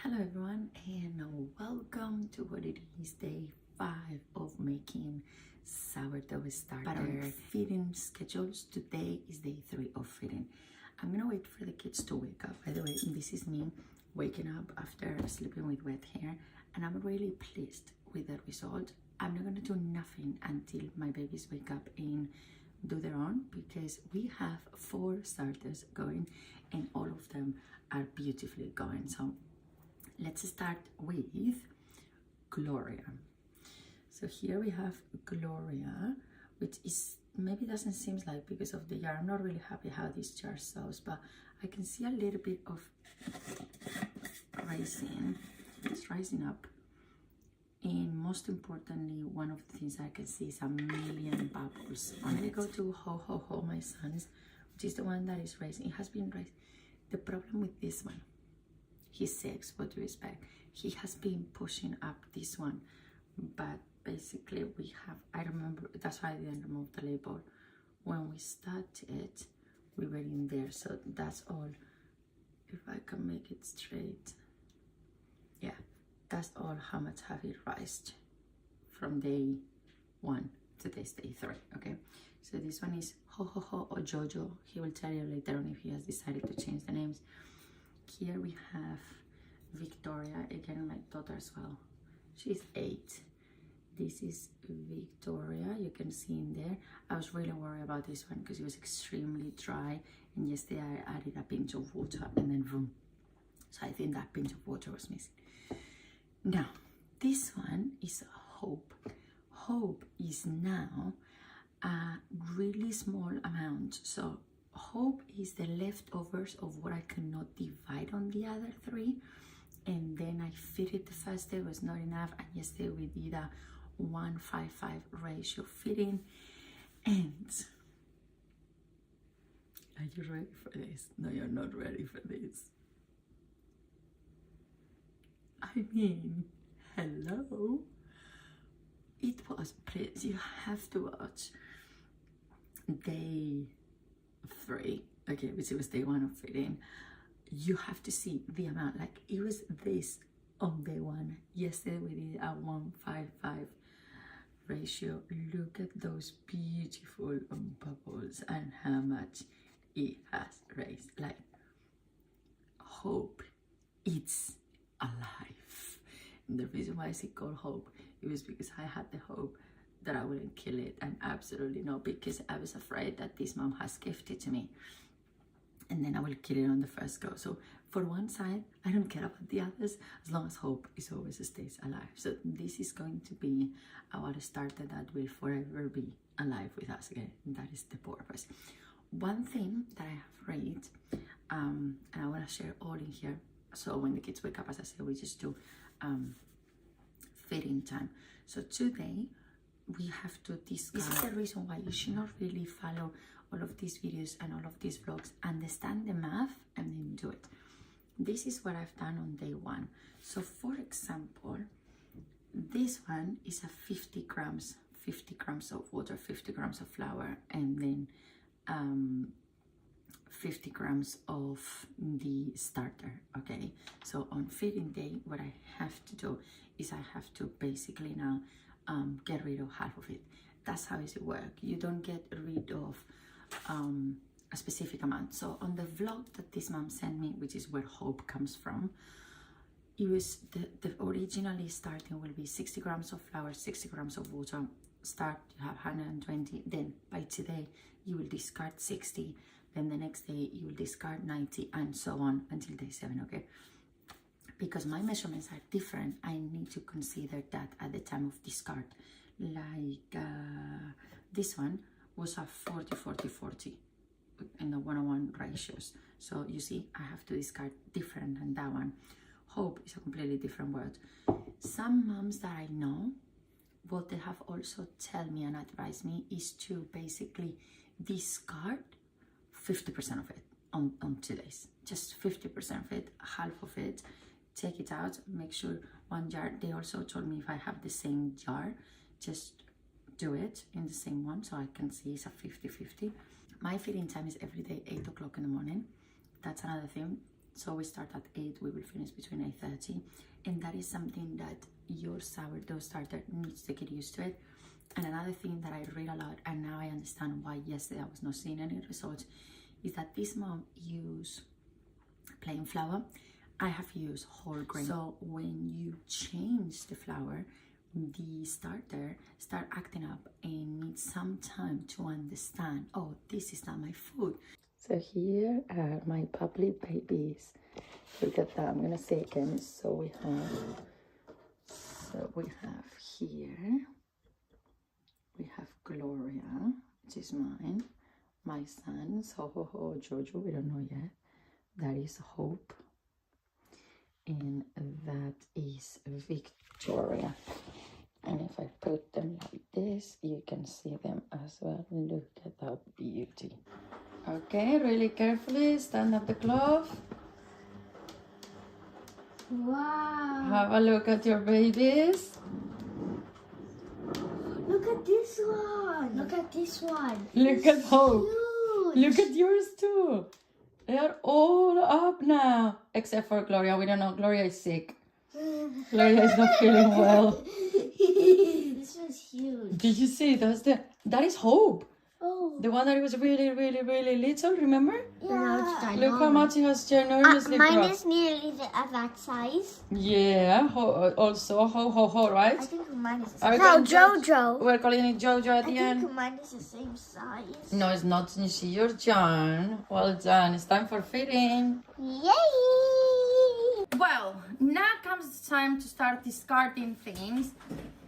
Hello everyone and welcome to what it is day 5 of making sourdough starter. But on feeding schedules, today is day 3 of feeding. I'm gonna wait for the kids to wake up. By the way, this is me waking up after sleeping with wet hair, and I'm really pleased with the result. I'm not gonna do nothing until my babies wake up and do their own, because we have 4 starters going and all of them are beautifully going. So let's start with Gloria. So here we have Gloria, which is maybe doesn't seem like because of the jar. I'm not really happy how this jar shows, but I can see a little bit of rising. It's rising up. And most importantly, one of the things I can see is a million bubbles on it. Go to Ho Ho Ho, my sons, which is the one that is rising. It has been rising. The problem with this one, he's 6, what do you expect? He has been pushing up this one, but basically we have, I remember, that's why I didn't remove the label. When we started, we were in there, so that's all. If I can make it straight, yeah, that's all how much have it rised from day 1 to this day 3, okay? So this one is Ho Ho Ho or Jojo. He will tell you later on if he has decided to change the names. Here we have Victoria, again my daughter as well. She's 8. This is Victoria, you can see in there. I was really worried about this one because it was extremely dry, and yesterday I added a pinch of water and then boom. So I think that pinch of water was missing. Now, this one is Hope. Hope is now a really small amount. So Hope is the leftovers of what I cannot divide on the other 3, and then I feed it the first day, was not enough, and yesterday we did a 1:5:5 ratio feeding. And are you ready for this? No, you're not ready for this. I mean, hello. It was, please, you have to watch day 3, okay, which was day 1 of feeding. You have to see the amount, like it was this on day 1. Yesterday we did a 1:5:5 ratio. Look at those beautiful bubbles and how much it has raised. Like, Hope, it's alive. And the reason why I say called Hope, it was because I had the hope that I wouldn't kill it, and absolutely no, because I was afraid that this mom has gifted to me and then I will kill it on the first go. So for one side, I don't care about the others as long as Hope is always stays alive. So this is going to be our starter that will forever be alive with us again. That is the purpose. One thing that I have read, and I want to share all in here, so when the kids wake up, as I said, we just do feeding time. So today we have to discuss. This is the reason why you should not really follow all of these videos and all of these vlogs. Understand the math and then do it. This is what I've done on day 1. So for example, this one is a 50 grams of water, 50 grams of flour, and then 50 grams of the starter, okay? So on feeding day, what I have to do is I have to basically now get rid of half of it. That's how it works. You don't get rid of a specific amount. So on the vlog that this mom sent me, which is where Hope comes from, it was the originally starting will be 60 grams of flour, 60 grams of water. Start, you have 120. Then by today you will discard 60. Then the next day you will discard 90, and so on until day 7, okay? Because my measurements are different, I need to consider that at the time of discard. Like this one was a 40-40-40 in the 1:1 ratios. So you see, I have to discard different than that one. Hope is a completely different word. Some moms that I know, what they have also tell me and advise me is to basically discard 50% of it on 2 days. Just 50% of it, half of it, take it out, make sure 1 jar. They also told me if I have the same jar, just do it in the same one so I can see it's a 50-50. My feeding time is every day 8 o'clock in the morning. That's another thing. So we start at 8, we will finish between 8:30. And that is something that your sourdough starter needs to get used to it. And another thing that I read a lot, and now I understand why yesterday I was not seeing any results, is that this mom used plain flour. I have used whole grain. So when you change the flour, the starter start acting up and needs some time to understand, oh, this is not my food. So here are my puppy babies. Look at that. I'm gonna say again. So we have here, we have Gloria, which is mine, my son, so Jojo, we don't know yet. That is Hope, and that is Victoria. And if I put them like this, you can see them as well. Look at that beauty. Okay, really carefully, stand up the cloth. Wow. Have a look at your babies. Look at this one. Look at this one. Look at Hope. Huge. Look at yours too. They are all up now. Except for Gloria. We don't know. Gloria is sick. Gloria is not feeling well. This one's huge. Did you see? That is Hope. Oh. The one that was really, really, really little, remember? Yeah. Look how much it has ginormously Mine grown. is nearly that size. Yeah, also, right? I think mine is the Are we same. No, calling Jojo. We're calling it Jojo at the I end. think mine is the same size. No, it's not. You see, you're John. Well done. It's time for feeding. Yay! Well, now comes the time to start discarding things.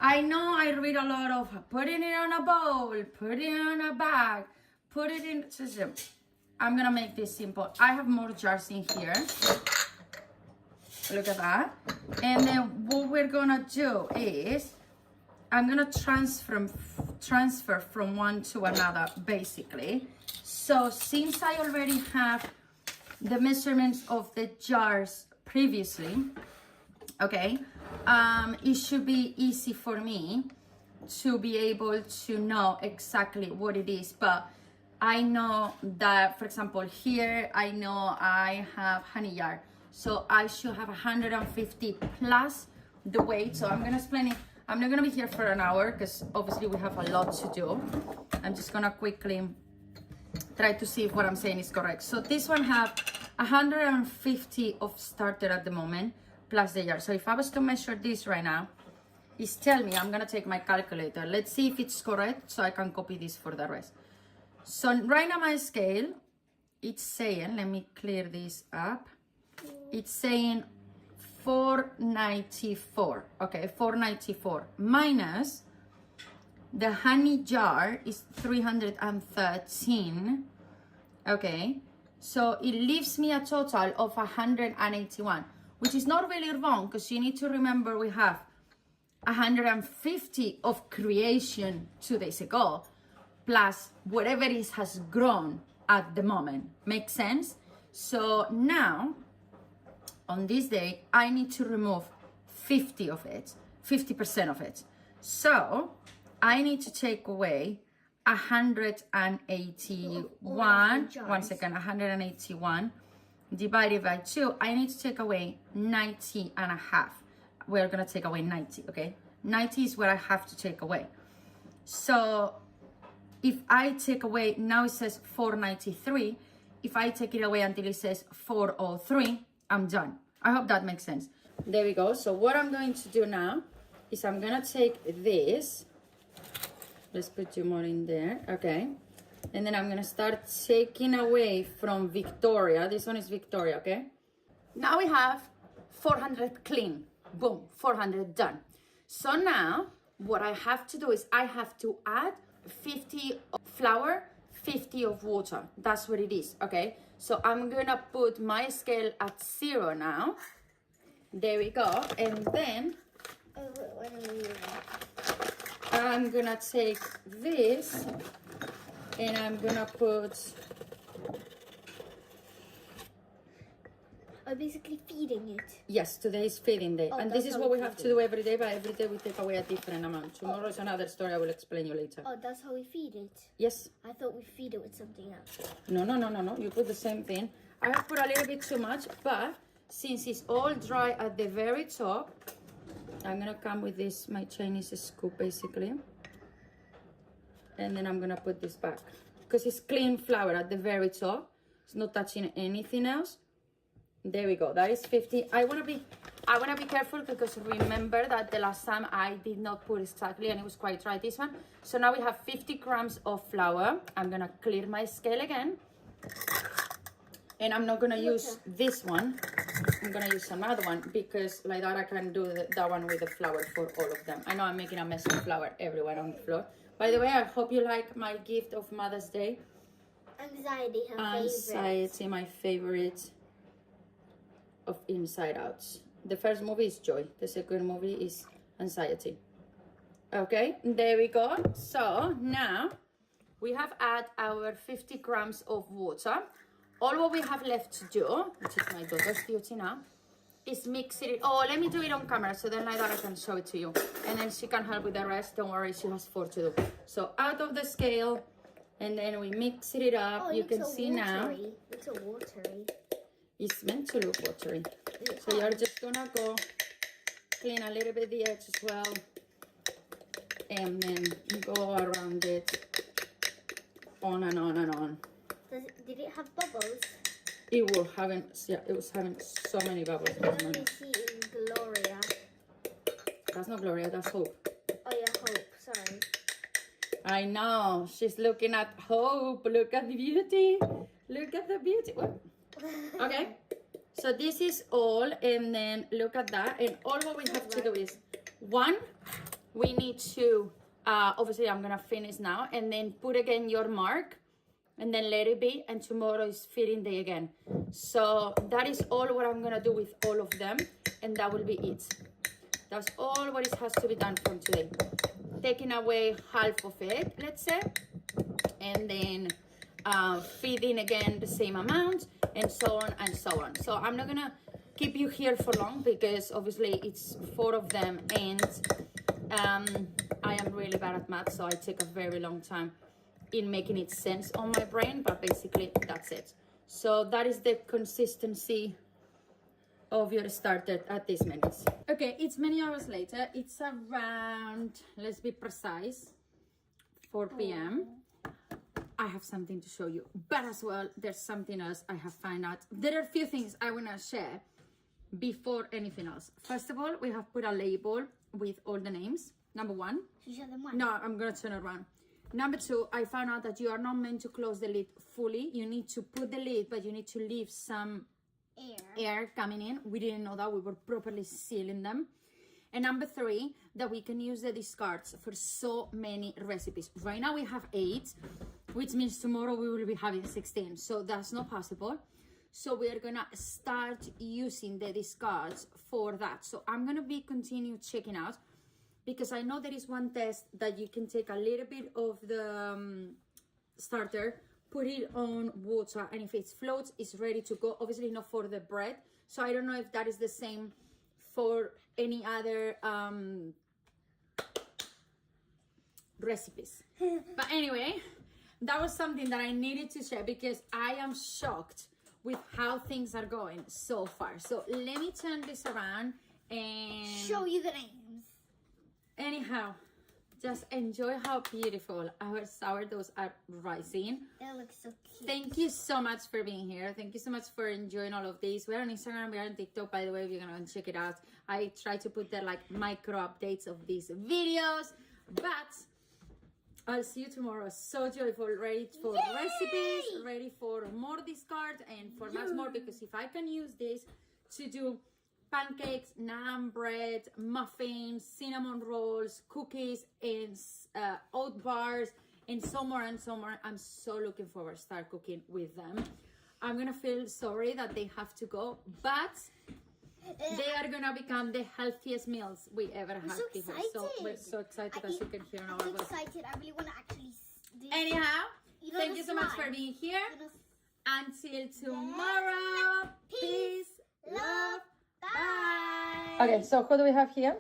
I know I read a lot of putting it on a bowl, putting it on a bag, put it in. I'm gonna make this simple. I have more jars in here. Look at that. And then what we're gonna do is I'm gonna transfer from one to another, basically. So since I already have the measurements of the jars previously, okay, it should be easy for me to be able to know exactly what it is. But I know that, for example, here I know I have honey jar, so I should have 150 plus the weight. So I'm gonna explain it. I'm not gonna be here for an hour because obviously we have a lot to do. I'm just gonna quickly try to see if what I'm saying is correct. So this one have 150 of starter at the moment plus the jar. So if I was to measure this right now, it's tell me, I'm gonna take my calculator. Let's see if it's correct so I can copy this for the rest. So right now my scale, it's saying, let me clear this up. It's saying 494, okay, 494 minus the honey jar is 313, okay, so it leaves me a total of 181, which is not really wrong because you need to remember we have 150 of creation 2 days ago plus whatever it is has grown at the moment. Makes sense? So now on this day I need to remove 50 of it, 50% of it. So I need to take away 181, 181 divided by 2. I need to take away 90 and a half. We're gonna take away 90, okay? 90 is what I have to take away. So if I take away, now it says 493. If I take it away until it says 403, I'm done. I hope that makes sense. There we go. So what I'm going to do now is I'm gonna take this. Let's put you more in there, okay? And then I'm gonna start taking away from Victoria. This one is Victoria, okay? Now we have 400 clean. Boom, 400 done. So now what I have to do is I have to add 50 of flour, 50 of water. That's what it is, okay? So I'm gonna put my scale at 0 now. There we go. And then I'm gonna take this and I'm gonna put... I'm basically feeding it. Yes, today is feeding day. Oh, and this that's is how what we we have feed to do every day, but every day we take away a different amount. Tomorrow is another story I will explain you later. Oh, that's how we feed it. Yes. I thought we feed it with something else. No. You put the same thing. I have put a little bit too much, but since it's all dry at the very top, I'm gonna come with this, my Chinese scoop basically. And then I'm gonna put this back. Because it's clean flour at the very top. It's not touching anything else. There we go, that is 50. I wanna be careful because remember that the last time I did not put exactly and it was quite dry, this one. So now we have 50 grams of flour. I'm gonna clear my scale again. And I'm not gonna use this one. I'm gonna use another one because like that I can do that one with the flour for all of them. I know I'm making a mess of flour everywhere on the floor. By the way, I hope you like my gift of Mother's Day. Anxiety, her Anxiety, favorite. my favorite of Inside Out. The first movie is Joy. The second movie is Anxiety. Okay, there we go. So now we have added our 50 grams of water. All what we have left to do, which is my daughter's duty now, is mix it. Oh, let me do it on camera so then like that I can show it to you. And then she can help with the rest. Don't worry, she has 4 to do. So out of the scale, and then we mix it up. Oh, you can see now. It's a watery. It's meant to look watery. So you're just gonna go clean a little bit the edge as well. And then go around it. On and on and on. Did it have bubbles? It was having so many bubbles. Let me see in Gloria. That's not Gloria, that's Hope. Oh yeah, Hope, sorry. I know, she's looking at Hope. Look at the beauty. Look at the beauty. What? Okay, so this is all, and then look at that. And all what we have to do is, one, we need to, obviously I'm gonna finish now, and then put again your mark. And then let it be, and tomorrow is feeding day again. So that is all what I'm gonna do with all of them, and that will be it. That's all what it has to be done from today. Taking away half of it, let's say, and then feeding again the same amount, and so on and so on. So I'm not gonna keep you here for long because obviously it's 4 of them, and I am really bad at math, so I take a very long time in making it sense on my brain, but basically that's it. So that is the consistency of your starter at this minute. Okay, it's many hours later. It's around, let's be precise, 4 p.m. I have something to show you, but as well, there's something else I have found out. There are a few things I wanna share before anything else. First of all, we have put a label with all the names. Number 1. Should you show them one? No, I'm gonna turn it around. Number 2, I found out that you are not meant to close the lid fully. You need to put the lid, but you need to leave some air coming in. We didn't know that. We were properly sealing them. And number 3, that we can use the discards for so many recipes. Right now we have 8, which means tomorrow we will be having 16. So that's not possible. So we are gonna start using the discards for that. So I'm gonna be continue checking out, because I know there is one test that you can take a little bit of the starter, put it on water, and if it floats, it's ready to go. Obviously not for the bread. So I don't know if that is the same for any other recipes. But anyway, that was something that I needed to share because I am shocked with how things are going so far. So let me turn this around and show you the names. Anyhow, just enjoy how beautiful our sourdoughs are rising. They look so cute. Thank you so much for being here. Thank you so much for enjoying all of this. We're on Instagram, we're on TikTok, by the way, if you're gonna check it out. I try to put there like micro updates of these videos, but I'll see you tomorrow. So joyful, ready for recipes, ready for more discard and for much more, because if I can use this to do pancakes, naan bread, muffins, cinnamon rolls, cookies, and oat bars, and so more and so more. I'm so looking forward to start cooking with them. I'm gonna feel sorry that they have to go, but they are gonna become the healthiest meals we ever had so before. excited. So we're so excited, as you can hear in our I'm voice. excited. I really want to actually do. Anyhow, You know thank the you so much slime. for being here. You know, Until tomorrow, peace, love, bye. Okay, so who do we have here?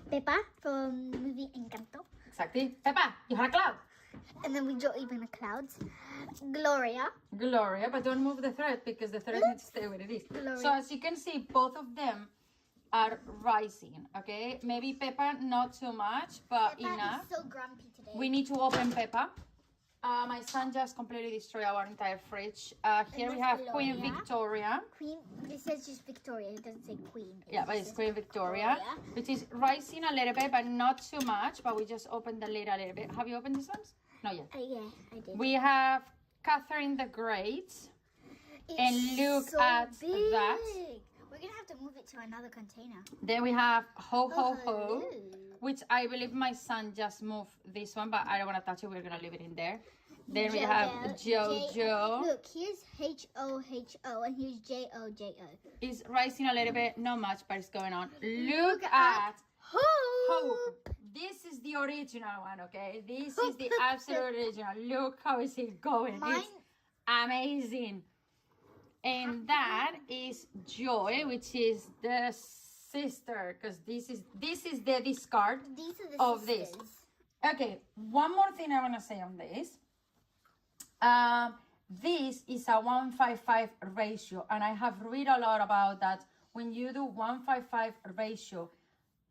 Peppa from movie Encanto. Exactly. Peppa, you have a cloud. And then we draw even the clouds. Gloria. Gloria, but don't move the thread because the thread needs to stay where it is. Gloria. So as you can see, both of them are rising, okay? Maybe Peppa not too much, but Peppa enough. is so grumpy today. We need to open Peppa. My son just completely destroyed our entire fridge. Here we have Gloria. Queen Victoria. Queen. It says just Victoria. It doesn't say Queen. Yeah, but it's Queen Victoria, which is rising a little bit, but not too much. But we just opened the lid a little bit. Have you opened these ones? Not yet. Yeah, I did. We have Catherine the Great. It's and look so at big. that. We're gonna have to move it to another container. Then we have Ho Ho Ho, hello. which I believe my son just moved this one, but I don't want to touch it. We're gonna leave it in there. Then we have Jojo. Look, here's H-O-H-O and here's J-O-J-O. It's rising a little bit, not much, but it's going on. Look at Hope. This is the original one, okay? This is the absolute original. Look how is it going. It's amazing. And that is Joy, which is the sister, because this is the discard These are the of sisters. this. Okay, one more thing I want to say on this. This is a 1:5:5 ratio, and I have read a lot about that. When you do 1:5:5 ratio,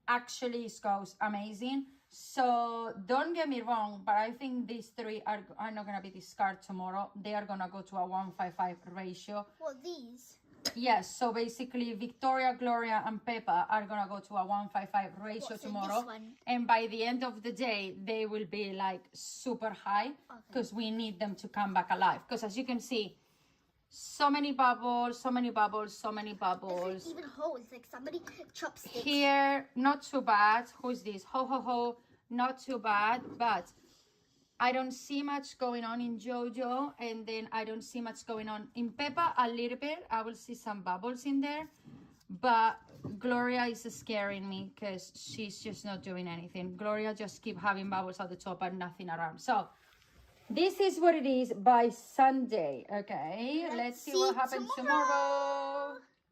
actually it goes amazing. So don't get me wrong, but I think these three are not gonna be discarded tomorrow. They are gonna go to a 1:5:5 ratio. Well, these. Yes, so basically Victoria, Gloria, and Peppa are gonna go to a 1:5:5 ratio So tomorrow. this one. And by the end of the day, they will be like super high because we need them to come back alive. Because as you can see, so many bubbles, so many bubbles, so many bubbles. There's even holes, like somebody chopsticks. Here, not too bad. Who's this? Ho ho ho, not too bad, but I don't see much going on in Jojo, and then I don't see much going on in Peppa a little bit. I will see some bubbles in there, but Gloria is scaring me because she's just not doing anything. Gloria just keep having bubbles at the top and nothing around. So this is what it is by Sunday, okay? Let's see what happens tomorrow.